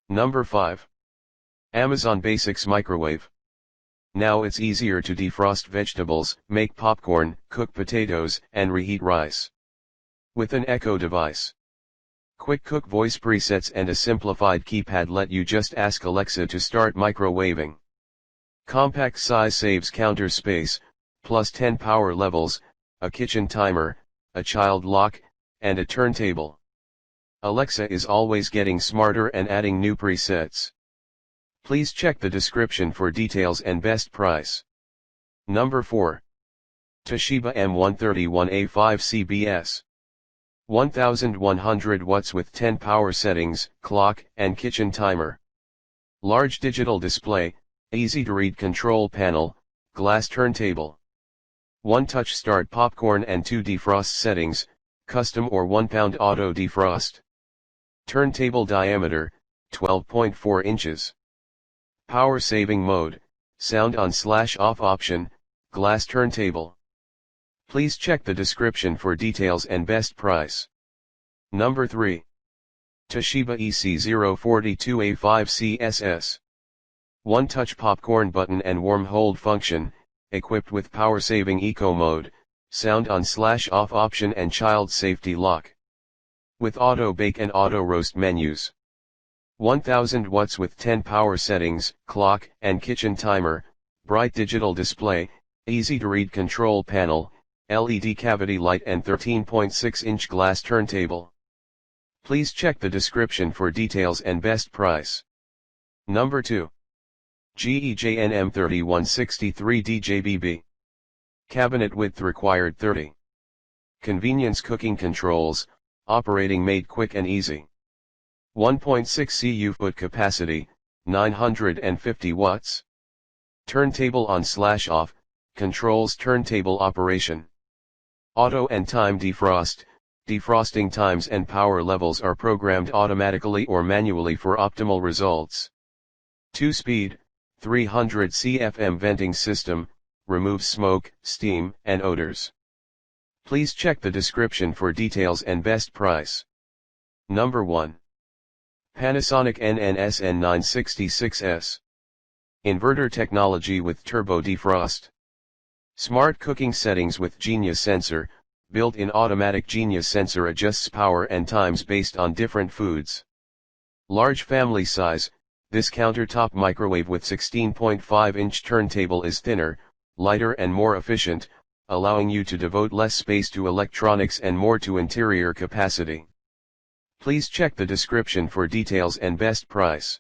Number 5. Amazon Basics Microwave. Now it's easier to defrost vegetables, make popcorn, cook potatoes, and reheat rice. With an Echo device. Quick cook voice presets and a simplified keypad let you just ask Alexa to start microwaving. Compact size saves counter space, plus 10 power levels, a kitchen timer, a child lock, and a turntable. Alexa is always getting smarter and adding new presets. Please check the description for details and best price. Number 4. Toshiba M131A5 CBS. 1100 watts with 10 power settings, clock, and kitchen timer. Large digital display, easy to read control panel, glass turntable. 1 touch start popcorn and 2 defrost settings, custom or 1 pound auto defrost. Turntable diameter, 12.4 inches. Power saving mode, sound on/off option, glass turntable. Please check the description for details and best price. Number 3. Toshiba EC042A5 CSS. 1 touch popcorn button and warm hold function, equipped with power saving eco mode, sound on/off option and child safety lock. With auto bake and auto roast menus. 1000 watts with 10 power settings, clock, and kitchen timer, bright digital display, easy to read control panel, LED cavity light and 13.6-inch glass turntable. Please check the description for details and best price. Number 2. GE JN M3163D JBB. Cabinet width required 30. Convenience cooking controls, operating made quick and easy. 1.6 cu foot capacity, 950 watts. Turntable on/off, controls turntable operation. Auto and time defrost, defrosting times and power levels are programmed automatically or manually for optimal results. 2-speed, 300 CFM venting system, removes smoke, steam, and odors. Please check the description for details and best price. Number 1. Panasonic NNS N966S. Inverter technology with turbo defrost. Smart cooking settings with Genius sensor, built-in automatic Genius sensor adjusts power and times based on different foods. Large family size, this countertop microwave with 16.5-inch turntable is thinner, lighter and more efficient, allowing you to devote less space to electronics and more to interior capacity. Please check the description for details and best price.